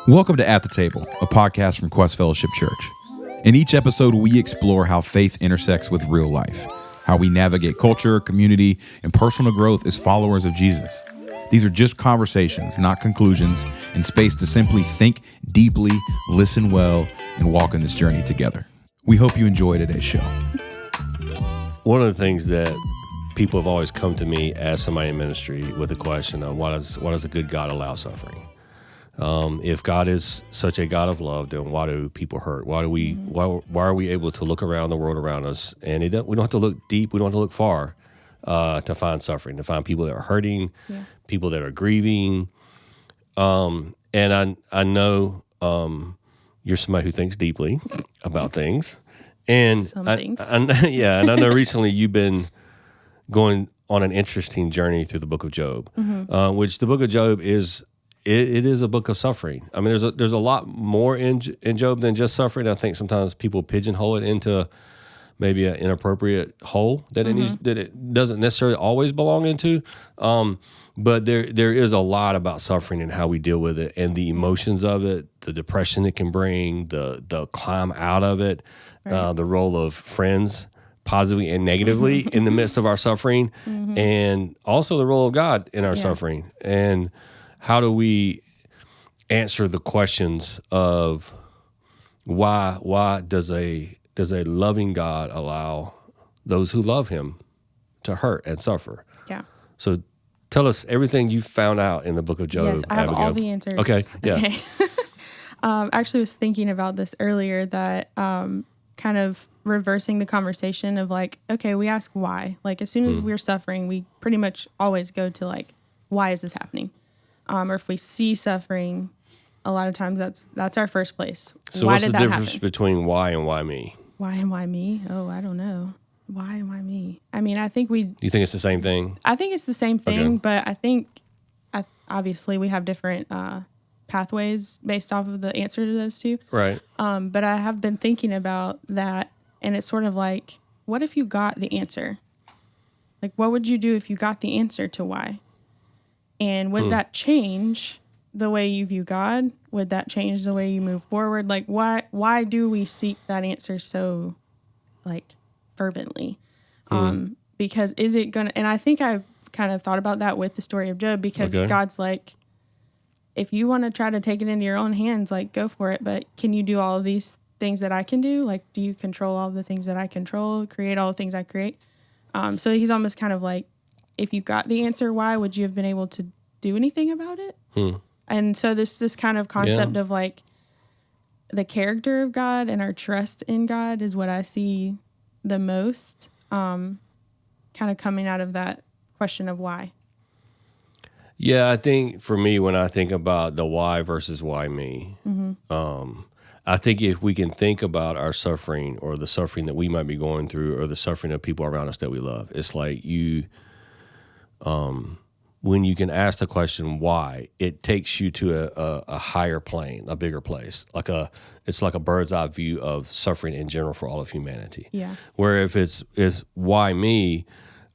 Welcome to At the Table, a podcast from Quest Fellowship Church. In each episode, we explore how faith intersects with real life, how we navigate culture, community, and personal growth as followers of Jesus. These are just conversations, not conclusions, and space to simply think deeply, listen well, and walk in this journey together. We hope you enjoy today's show. One of the things that people have always come to me as somebody in ministry with a question of why does a good God allow suffering? If God is such a God of love, then why do people hurt? Why are we able to look around the world around us? And we don't have to look deep. We don't have to look far to find suffering, to find people that are hurting, people that are grieving. And I know you're somebody who thinks deeply about things. And things. And I know recently you've been going on an interesting journey through the book of Job, which the book of Job is. It is a book of suffering. I mean, there's a lot more in Job than just suffering. I think sometimes people pigeonhole it into maybe an inappropriate hole that it doesn't necessarily always belong into. But there is a lot about suffering and how we deal with it and the emotions of it, the depression it can bring, the climb out of it, the role of friends, positively and negatively in the midst of our suffering, and also the role of God in our suffering. And how do we answer the questions of why does a loving God allow those who love him to hurt and suffer? Yeah. So tell us everything you found out in the book of Job. Yes, I have Abigail. all the answers. Okay, yeah. Okay. Actually was thinking about this earlier that kind of reversing the conversation of like, okay, we ask why. Like as soon as we're suffering, we pretty much always go to like, why is this happening? Or if we see suffering, a lot of times that's our first place. So why what's did the that difference happen? between why and why me? Why and why me? Oh, I don't know. Why and why me? I mean, I think You think it's the same thing? I think it's the same thing, Okay. but I think obviously we have different pathways based off of the answer to those two. Right. But I have been thinking about that, and it's sort of like, what if you got the answer? Like, what would you do if you got the answer to why? And would that change the way you view God? Would that change the way you move forward? Like, why do we seek that answer so, like, fervently? Because is it going to, and I think I've kind of thought about that with the story of Job, because God's like, if you want to try to take it into your own hands, like, go for it. But can you do all of these things that I can do? Like, do you control all the things that I control, create all the things I create? So he's almost kind of like, if you got the answer why, would you have been able to do anything about it? And so this kind of concept of like the character of God and our trust in God is what I see the most, kind of coming out of that question of why. Yeah, I think for me, when I think about the why versus why me, I think if we can think about our suffering or the suffering that we might be going through or the suffering of people around us that we love, it's like when you can ask the question why, it takes you to a higher plane, a bigger place. It's like a bird's eye view of suffering in general for all of humanity. Yeah. Where if it's why me,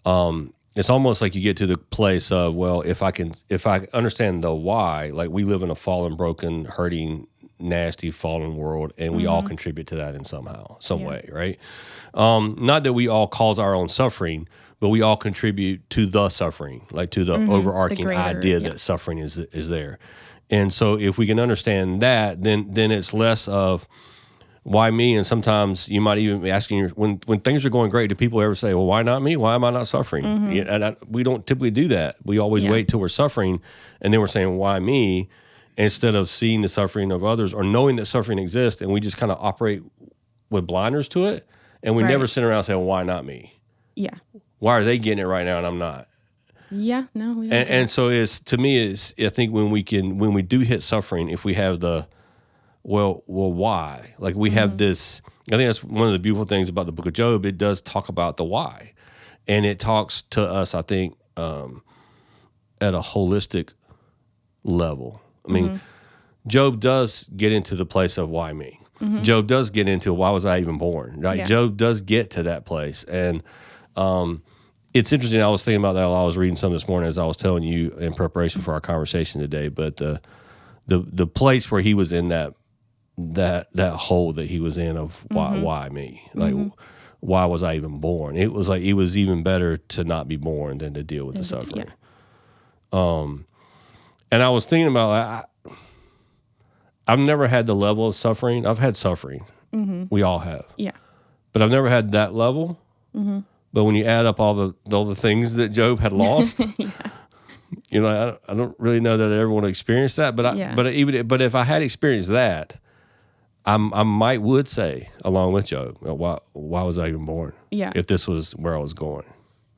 it's almost like you get to the place of, well, if I understand the why, like we live in a fallen, broken, hurting, nasty, fallen world, and we all contribute to that in some way, right? Not that we all cause our own suffering, but we all contribute to the suffering, like to the overarching idea that suffering is there. And so if we can understand that, then it's less of why me. And sometimes you might even be asking, when things are going great, do people ever say, well, why not me? Why am I not suffering? And we don't typically do that. We always wait till we're suffering, and then we're saying, why me? Instead of seeing the suffering of others or knowing that suffering exists, and we just kind of operate with blinders to it, and we never sit around and say, well, why not me? Yeah. Why are they getting it right now and I'm not? Yeah, no, we don't. And so I think when we do hit suffering, if we have the, well, why? Like we have this, I think that's one of the beautiful things about the book of Job. It does talk about the why. And it talks to us, I think, at a holistic level. I mean, Job does get into the place of why me. Job does get into why was I even born, right? Yeah. Job does get to that place. And it's interesting. I was thinking about that while I was reading some this morning as I was telling you in preparation for our conversation today. But the place where he was in that hole that he was in of why me? Like, why was I even born? It was like, it was even better to not be born than to deal with the suffering. And I was thinking about, I've never had the level of suffering. I've had suffering. We all have. Yeah. But I've never had that level. But when you add up all the things that Job had lost, you know, I don't really know that I ever want to experience that. But but if I had experienced that, I would say, along with Job, why was I even born? Yeah. If this was where I was going.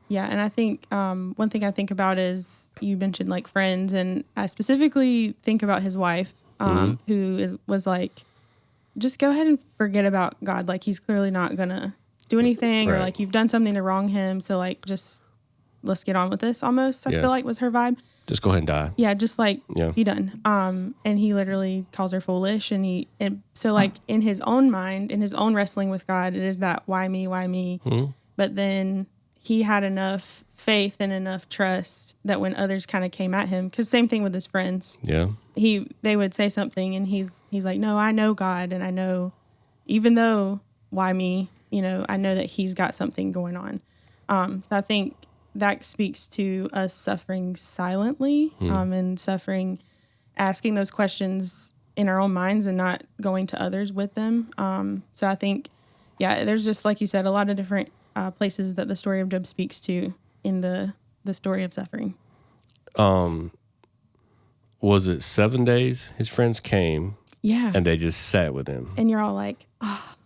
Yeah, and I think one thing I think about is you mentioned like friends, and I specifically think about his wife, who was like, just go ahead and forget about God. Like, he's clearly not gonna do anything, or like you've done something to wrong him. So like, just let's get on with this. Almost, I feel like was her vibe. Just go ahead and die. Yeah, just like be done. And he literally calls her foolish, and so like in his own mind, in his own wrestling with God, it is that why me, why me. But then he had enough faith and enough trust that when others kind of came at him, because same thing with his friends. Yeah. They would say something and he's like, no, I know God, and I know, even though why me, you know, I know that he's got something going on. So I think that speaks to us suffering silently, and suffering, asking those questions in our own minds and not going to others with them. So I think, there's just, like you said, a lot of different places that the story of Job speaks to in the story of suffering. Was it 7 days? His friends came. Yeah. And they just sat with him. And you're all like,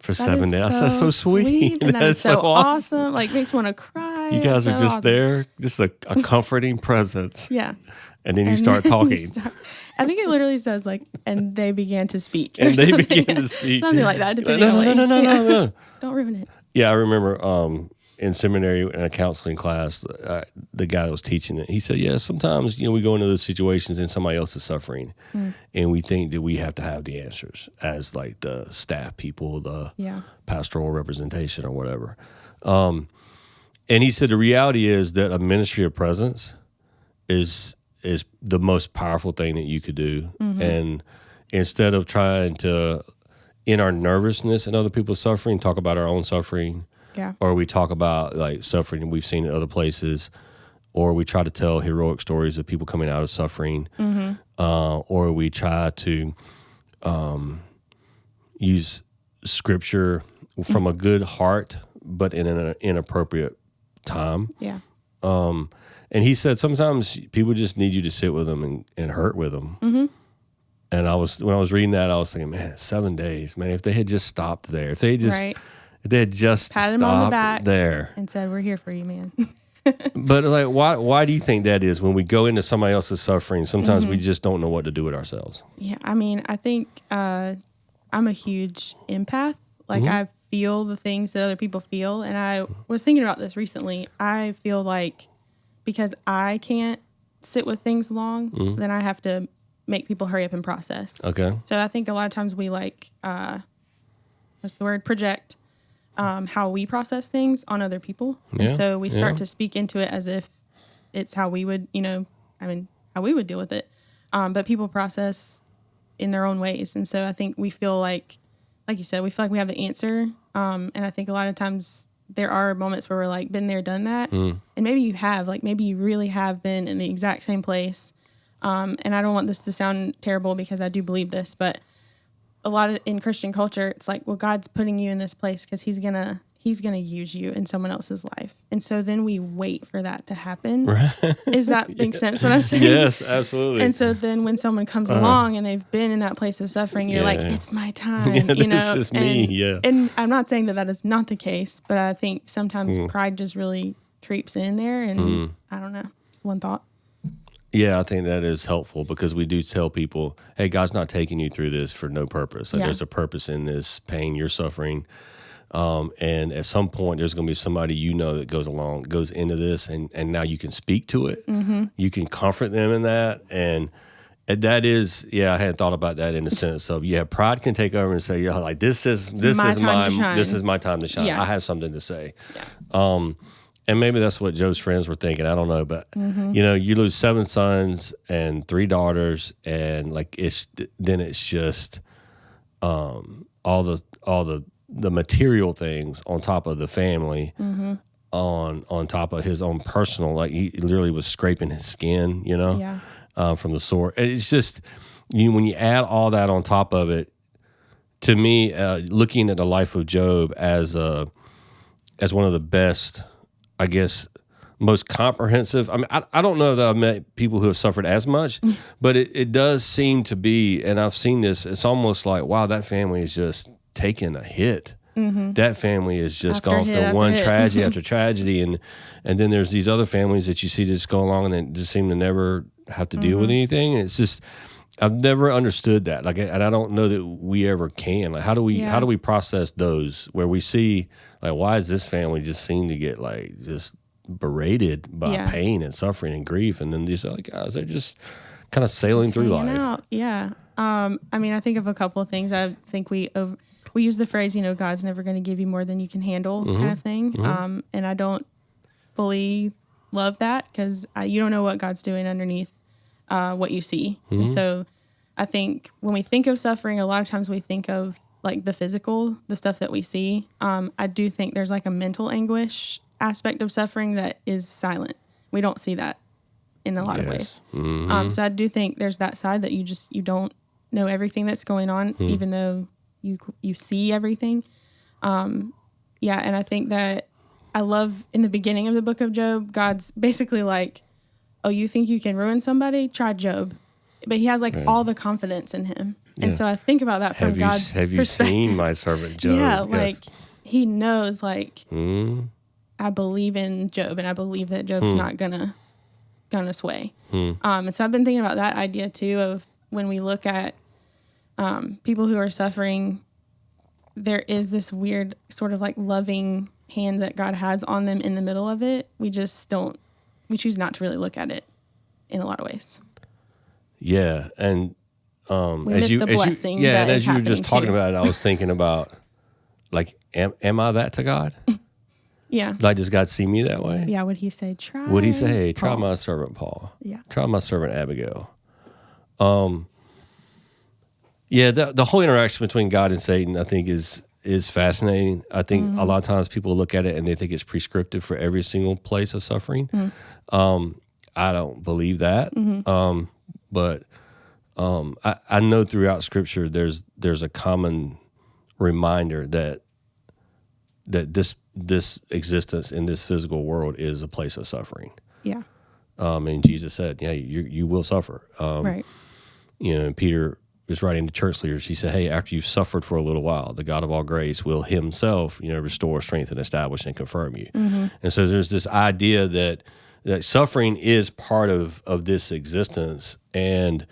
for 7 days. That's so sweet. And that's so awesome. Like, makes me want to cry. You guys are just awesome. There, just a comforting presence. Yeah. And then you start talking. I think it literally says like, and they began to speak. And they began to speak. Something like that. No. Don't ruin it. Yeah, I remember in seminary in a counseling class, the guy that was teaching it, he said, sometimes, we go into those situations and somebody else is suffering, and we think that we have to have the answers as like the staff people, the pastoral representation or whatever. And he said the reality is that a ministry of presence is the most powerful thing that you could do. And instead of trying to, in our nervousness and other people's suffering, talk about our own suffering, or we talk about like suffering we've seen in other places, or we try to tell heroic stories of people coming out of suffering, or we try to use scripture from a good heart, but in an inappropriate time. Yeah. And he said sometimes people just need you to sit with them and hurt with them. And when I was reading that, I was thinking, man, 7 days, man. If they had just stopped there, if they had just pat him on the back there and said, "We're here for you, man." But like, why do you think that is? When we go into somebody else's suffering, sometimes we just don't know what to do with ourselves. Yeah, I mean, I think I'm a huge empath. Like, I feel the things that other people feel, and I was thinking about this recently. I feel like because I can't sit with things long, then I have to make people hurry up and process. Okay. So I think a lot of times we project how we process things on other people. And so we start to speak into it as if it's how we would, how we would deal with it. But people process in their own ways. And so I think we feel like you said, we feel like we have the answer. And I think a lot of times there are moments where we're like, been there, done that. And maybe you have, like, maybe you really have been in the exact same place. And I don't want this to sound terrible because I do believe this, but a lot of in Christian culture, it's like, well, God's putting you in this place because he's gonna use you in someone else's life. And so then we wait for that to happen. Right. Does that make sense what I'm saying? Yes, absolutely. And so then when someone comes along and they've been in that place of suffering, you're like, it's my time. This is me. Yeah. And I'm not saying that is not the case, but I think sometimes pride just really creeps in there. And I don't know. One thought. Yeah, I think that is helpful because we do tell people, hey, God's not taking you through this for no purpose. Like, there's a purpose in this pain you're suffering. And at some point, there's going to be somebody that goes into this, and now you can speak to it. You can comfort them in that. And that is, I hadn't thought about that in the sense of, pride can take over and say, like, this is my time to shine. I have something to say. Yeah. And maybe that's what Job's friends were thinking. I don't know, but you lose 7 sons and 3 daughters, and like it's just all the material things on top of the family, on top of his own personal. Like he literally was scraping his skin, from the sword. It's just when you add all that on top of it. To me, looking at the life of Job as one of the best, I guess, most comprehensive. I mean, I don't know that I've met people who have suffered as much, but it does seem to be, and I've seen this, it's almost like, wow, that family is just taking a hit. That family is just gone through one tragedy after tragedy, and then there's these other families that you see just go along and they just seem to never have to deal with anything, and it's just, I've never understood that. Like, and I don't know that we ever can. Like, how do we process those where we see, like, why does this family just seem to get like just berated by pain and suffering and grief, and then these other guys, they're just kind of sailing through life. Out. Yeah. I mean, I think of a couple of things. I think we use the phrase, God's never going to give you more than you can handle, kind of thing. And I don't fully love that because you don't know what God's doing underneath what you see. And so I think when we think of suffering, a lot of times we think of like the physical, the stuff that we see. I do think there's like a mental anguish aspect of suffering that is silent. We don't see that in a lot of ways. So I do think there's that side that you don't know everything that's going on, even though you see everything. And I think that I love in the beginning of the book of Job, God's basically like, oh, you think you can ruin somebody? Try Job. But he has like all the confidence in him. And so I think about that from God's perspective. Have you seen my servant Job? Yeah, like he knows like I believe in Job and I believe that Job's not gonna sway. And so I've been thinking about that idea too of when we look at people who are suffering, there is this weird sort of like loving hand that God has on them in the middle of it. We choose not to really look at it in a lot of ways. Yeah, and we miss the blessing. And as you were just talking about it, I was thinking about like, am I that to God? Yeah. Like, does God see me that way? Yeah. Would he say, Would he say, hey, try my servant Paul? Yeah. Try my servant Abigail. The whole interaction between God and Satan, I think, is fascinating. I think a lot of times people look at it and they think it's prescriptive for every single place of suffering. I don't believe that. But I know throughout Scripture there's a common reminder that this existence in this physical world is a place of suffering. Yeah. And Jesus said, yeah, you will suffer. Right. And Peter was writing to church leaders. He said, hey, after you've suffered for a little while, the God of all grace will himself, restore, strengthen, establish, and confirm you. And so there's this idea that suffering is part of this existence. And,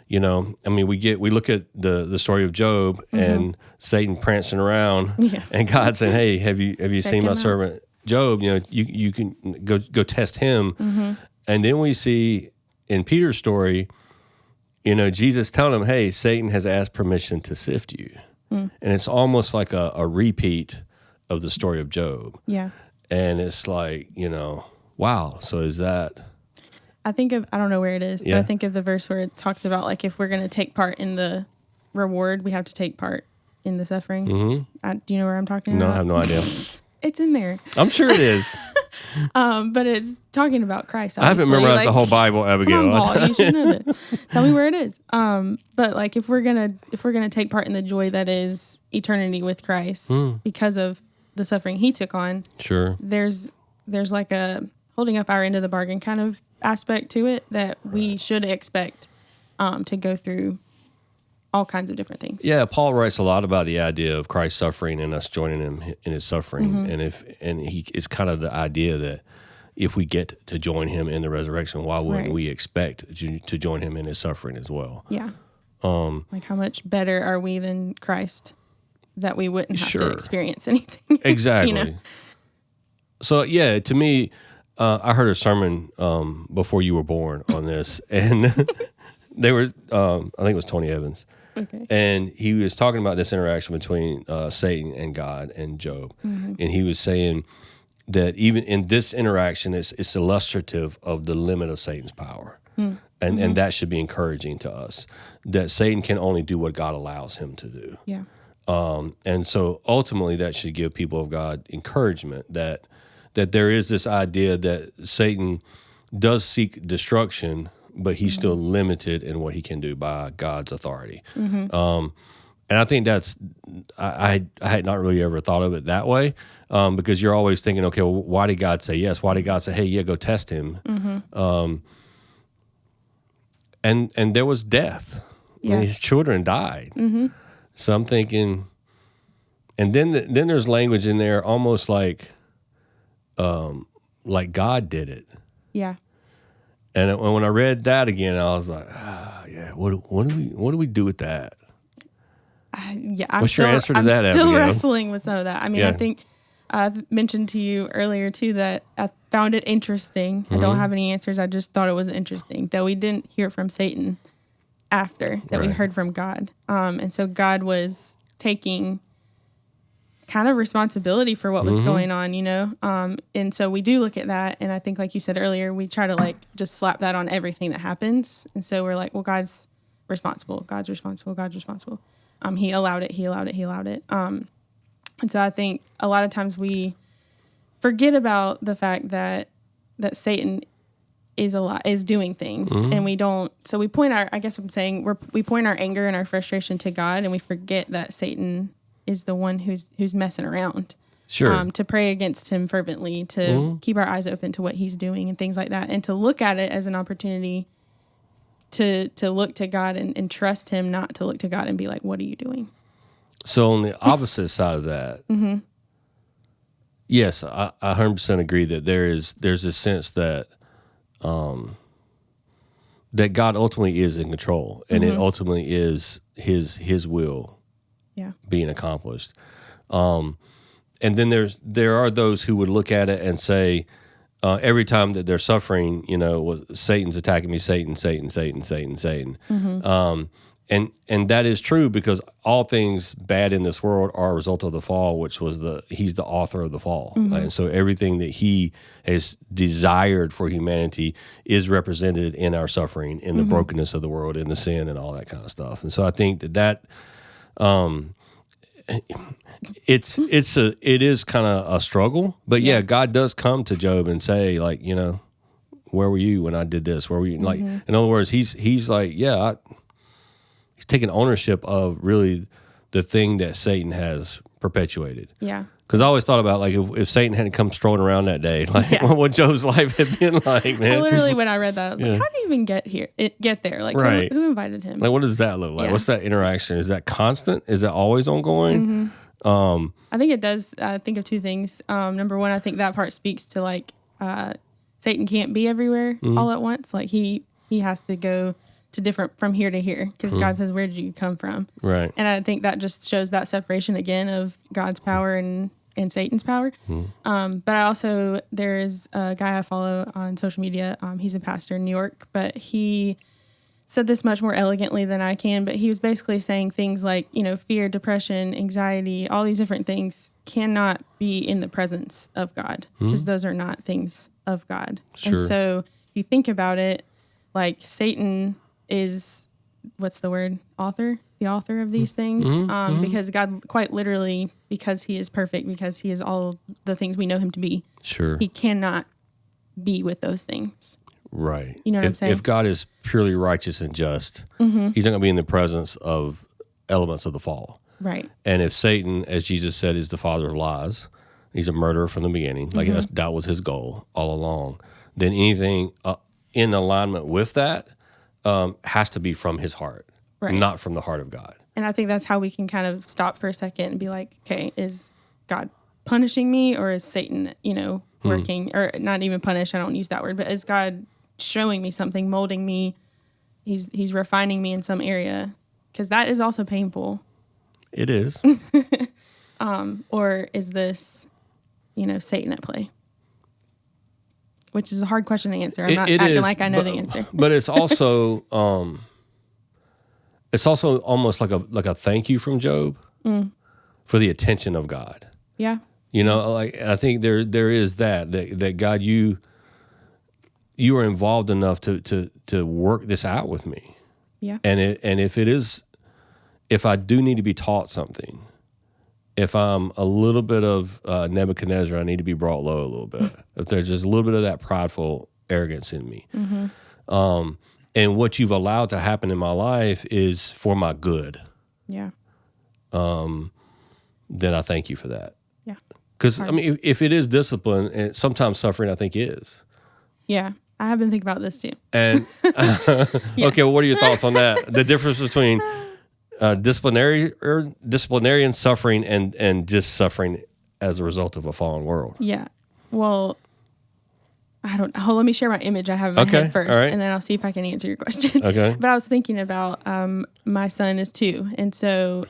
we look at the story of Job and Satan prancing around and God saying, hey, have you seen my servant Job? You can go test him. And then we see in Peter's story, Jesus telling him, hey, Satan has asked permission to sift you. And it's almost like a repeat of the story of Job. Yeah. And it's like, wow. So is that... I don't know where it is, but I think of the verse where it talks about like if we're going to take part in the reward, we have to take part in the suffering. Do you know where I'm talking about? No, I have no idea. It's in there. I'm sure it is. But it's talking about Christ. Obviously. I haven't memorized the whole Bible, Abigail. Come on, Paul, you should know that. Tell me where it is. But like if we're gonna take part in the joy that is eternity with Christ because of the suffering he took on, sure. There's like a holding up our end of the bargain kind of aspect to it that we should expect to go through all kinds of different things. Yeah, Paul writes a lot about the idea of Christ suffering and us joining him in his suffering, and it's kind of the idea that if we get to join him in the resurrection, why wouldn't we expect to join him in his suffering as well? Yeah. Like how much better are we than Christ that we wouldn't have to experience anything? Exactly. So yeah, to me, I heard a sermon before you were born on this, and they were, I think it was Tony Evans. Okay. And he was talking about this interaction between Satan and God and Job. And he was saying that even in this interaction, it's illustrative of the limit of Satan's power. And that should be encouraging to us, that Satan can only do what God allows him to do. Yeah. And so ultimately that should give people of God encouragement that there is this idea that Satan does seek destruction, but he's still limited in what he can do by God's authority. And I think that's, I had not really ever thought of it that way, because you're always thinking, okay, well, why did God say yes? Why did God say, hey, yeah, go test him? And there was death. Yeah. And his children died. So I'm thinking, and then there's language in there almost like God did it. Yeah. And when I read that again, I was like, yeah, what do we do with that? What's your answer to that, I'm still Abigail? wrestling with some of that. I mean, I think I've mentioned to you earlier too that I found it interesting. I don't have any answers. I just thought it was interesting that we didn't hear from Satan after that we heard from God. And so God was taking kind of responsibility for what was going on, you know? And so we do look at that. And I think, like you said earlier, we try to like just slap that on everything that happens. And so we're like, well, God's responsible. God's responsible. God's responsible. He allowed it. He allowed it. He allowed it. And so I think a lot of times we forget about the fact that Satan is doing things, and we don't. So we point our, I guess what I'm saying, we point our anger and our frustration to God, and we forget that Satan is the one who's messing around. Sure. To pray against him fervently, to keep our eyes open to what he's doing and things like that, and to look at it as an opportunity to look to God and trust him, not to look to God and be like, what are you doing? So on the opposite side of that, yes, I 100% agree that there's a sense that that God ultimately is in control, and it ultimately is his will being accomplished. And then there are those who would look at it and say, every time that they're suffering, you know, Satan's attacking me, Satan. And that is true, because all things bad in this world are a result of the fall, which was he's the author of the fall. And so everything that he has desired for humanity is represented in our suffering, in the brokenness of the world, in the sin and all that kind of stuff. And so I think that it is kind of a struggle, but yeah, God does come to Job and say, like, you know, where were you when I did this? Where were you? Like, in other words, he's like, yeah, he's taking ownership of really the thing that Satan has perpetuated. Yeah. Because I always thought about, like, if Satan hadn't come strolling around that day, like what Job's life had been like, man. I literally, when I read that, I was like, how did he even get there? Like, who invited him? Like, what does that look like? Yeah. What's that interaction? Is that constant? Is that always ongoing? I think it does. Think of two things. Number one, I think that part speaks to, like, Satan can't be everywhere all at once. Like, he has to go to different, from here to here, because God says, where did you come from? Right. And I think that just shows that separation again of God's power and Satan's power. But I also, there is a guy I follow on social media. He's a pastor in New York, but he said this much more elegantly than I can, but he was basically saying things like, you know, fear, depression, anxiety, all these different things cannot be in the presence of God, because those are not things of God. Sure. And so if you think about it, like, Satan is, what's the word? The author of these things. Because God, quite literally, because he is perfect, because he is all the things we know him to be. Sure. He cannot be with those things. Right. You know what I'm saying? If God is purely righteous and just, he's not going to be in the presence of elements of the fall. Right. And if Satan, as Jesus said, is the father of lies, he's a murderer from the beginning, like that was his goal all along, then anything in alignment with that has to be from his heart, not from the heart of God. And I think that's how we can kind of stop for a second and be like, okay, is God punishing me, or is Satan, you know, working, or not even punish, I don't use that word, but is God showing me something, molding me, he's refining me in some area, because that is also painful. It is. Or is this, you know, Satan at play? Which is a hard question to answer. I'm not acting like I know the answer. But it's also almost like a thank you from Job for the attention of God. Yeah. You know, like I think there is that God, you are involved enough to work this out with me. Yeah. And if I do need to be taught something, if I'm a little bit of Nebuchadnezzar, I need to be brought low a little bit. If there's just a little bit of that prideful arrogance in me. And what you've allowed to happen in my life is for my good. Yeah. Then I thank you for that. Yeah. Because, I mean, if it is discipline, and sometimes suffering I think is. Yeah. I have been thinking about this too. And, okay, well, what are your thoughts on that? The difference between disciplinarian suffering and just suffering as a result of a fallen world. Yeah. Well, I don't know. Let me share my image I have in my head first, all right. and then I'll see if I can answer your question. Okay. But I was thinking about my son is 2, and so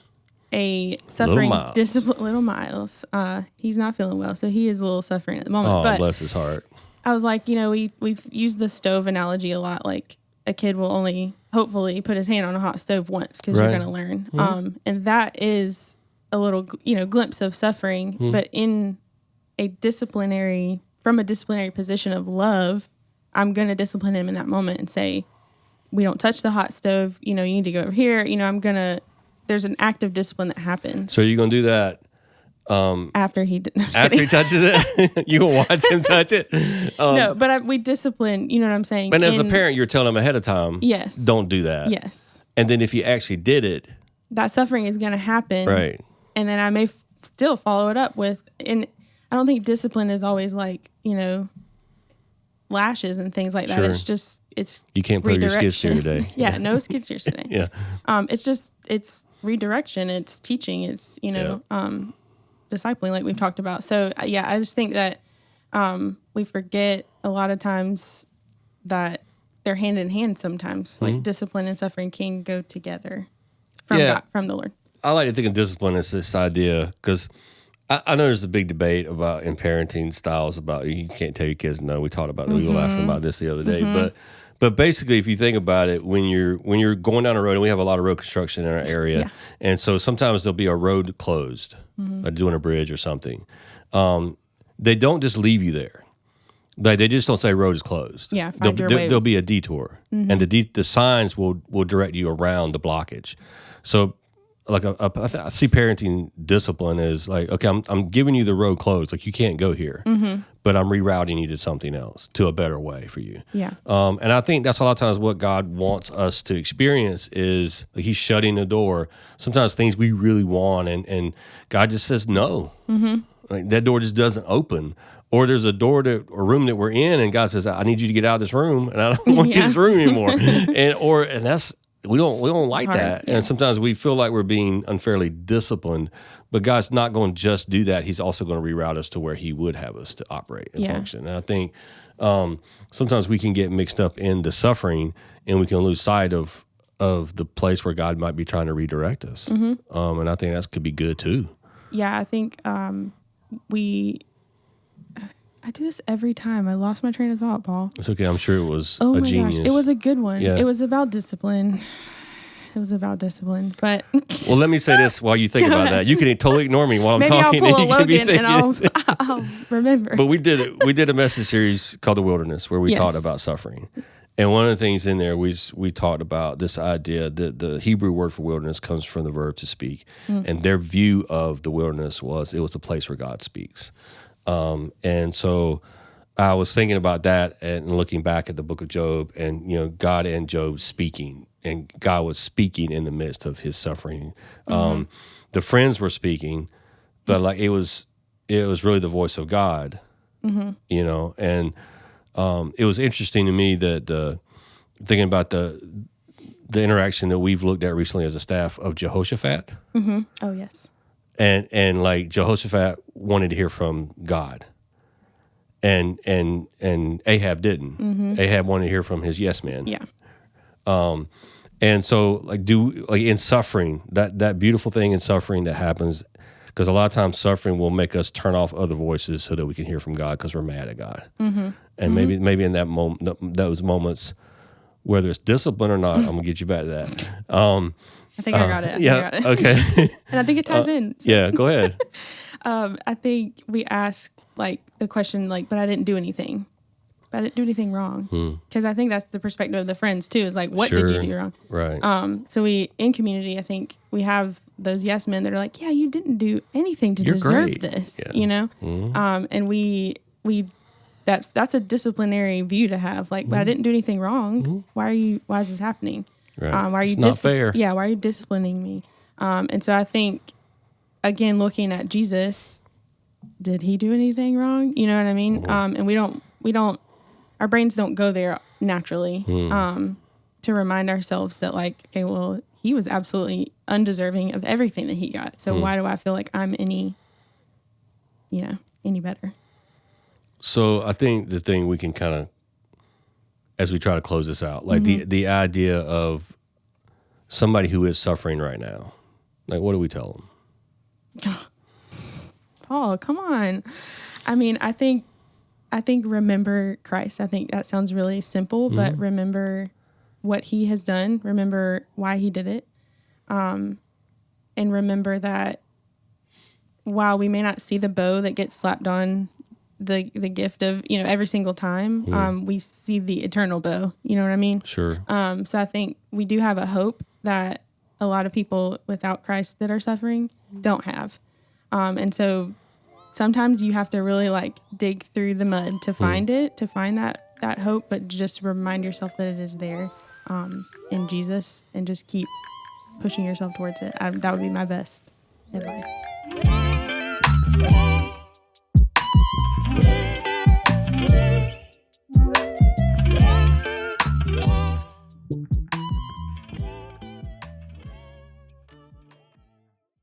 a suffering discipline, little Miles. He's not feeling well, so he is a little suffering at the moment. Oh, but bless his heart. I was like, we've used the stove analogy a lot. Like a kid will only hopefully put his hand on a hot stove once because you're going to learn. Mm-hmm. And that is a little, glimpse of suffering, but in from a disciplinary position of love, I'm going to discipline him in that moment and say, we don't touch the hot stove. You need to go over here. There's an act of discipline that happens. So you're going to do that after he touches it? You going to watch him touch it? No, but we discipline, you know what I'm saying? And as a parent, you're telling him ahead of time, yes, don't do that. Yes. And then if you actually did it, that suffering is going to happen. Right. And then I may still follow it up with, and I don't think discipline is always like, lashes and things like that. Sure. It's you can't put your skid steer today. Yeah, no skid steers today. Yeah. It's redirection, it's teaching, it's, discipling like we've talked about. So yeah, I just think that we forget a lot of times that they're hand in hand sometimes. Like discipline and suffering can go together from God, from the Lord. I like to think of discipline as this idea because I know there's a big debate about in parenting styles about you can't tell your kids no. We talked about that. We were laughing about this the other day, but basically, if you think about it, when you're going down a road, and we have a lot of road construction in our area, and so sometimes there'll be a road closed, like doing a bridge or something. They don't just leave you there. They just don't say road is closed. Yeah, find your way. There'll be a detour, and the signs will direct you around the blockage. So, like I see parenting discipline as like, okay, I'm giving you the road closed, like you can't go here, but I'm rerouting you to something else, to a better way for you. Yeah. And I think that's a lot of times what God wants us to experience is like He's shutting the door. Sometimes things we really want, and God just says no. Like that door just doesn't open. Or there's a door to a room that we're in, and God says, "I need you to get out of this room, and I don't want you in this room anymore." and that's we don't like that. And sometimes we feel like we're being unfairly disciplined, but God's not going to just do that. He's also going to reroute us to where He would have us to operate and function. And I think sometimes we can get mixed up in the suffering, and we can lose sight of the place where God might be trying to redirect us. And I think that could be good too. Yeah, I think I do this every time. I lost my train of thought, Paul. It's okay. I'm sure it was a genius. Gosh, it was a good one. Yeah. It was about discipline. But well, let me say this while you think about that. You can totally ignore me while I'm talking. Maybe I'll pull a Logan and I'll remember. But we did a message series called The Wilderness where we talked about suffering. And one of the things in there, we talked about this idea that the Hebrew word for wilderness comes from the verb to speak. And their view of the wilderness was it was a place where God speaks. And so I was thinking about that and looking back at the book of Job and, God and Job speaking, and God was speaking in the midst of his suffering. The friends were speaking, but like it was really the voice of God, and it was interesting to me that thinking about the interaction that we've looked at recently as a staff of Jehoshaphat. Oh, yes. And like Jehoshaphat wanted to hear from God, and Ahab didn't. Ahab wanted to hear from his yes man. Yeah. And so like in suffering, that beautiful thing in suffering that happens, because a lot of times suffering will make us turn off other voices so that we can hear from God because we're mad at God. And maybe in that moment, those moments, whether it's discipline or not, I'm gonna get you back to that. I think I got it. Okay. And I think it ties in. So. Yeah, go ahead. I think we ask like the question like, but I didn't do anything. But I didn't do anything wrong. Because I think that's the perspective of the friends too, is like, what did you do wrong? Right. So we, in community, I think we have those yes men that are like, yeah, you didn't do anything to You're deserve great. this, Yeah. you know? And we that's a disciplinary view to have. Like, but I didn't do anything wrong. Why is this happening? Right. Why are It's you not fair. Yeah, why are you disciplining me? And so I think, again, looking at Jesus, did he do anything wrong? You know what I mean? And we don't, our brains don't go there naturally to remind ourselves that like, okay, well, he was absolutely undeserving of everything that he got. So why do I feel like I'm any better? So I think the thing we can kind of, as we try to close this out, like the idea of somebody who is suffering right now, like what do we tell them? Oh, come on. I mean, I think remember Christ. I think that sounds really simple, but remember what he has done. Remember why he did it. And remember that while we may not see the bow that gets slapped on the gift of, every single time, we see the eternal bow. You know what I mean? Sure. So I think we do have a hope that a lot of people without Christ that are suffering don't have. And so sometimes you have to really like dig through the mud to find it, to find that hope, but just remind yourself that it is there in Jesus and just keep pushing yourself towards it. That would be my best advice.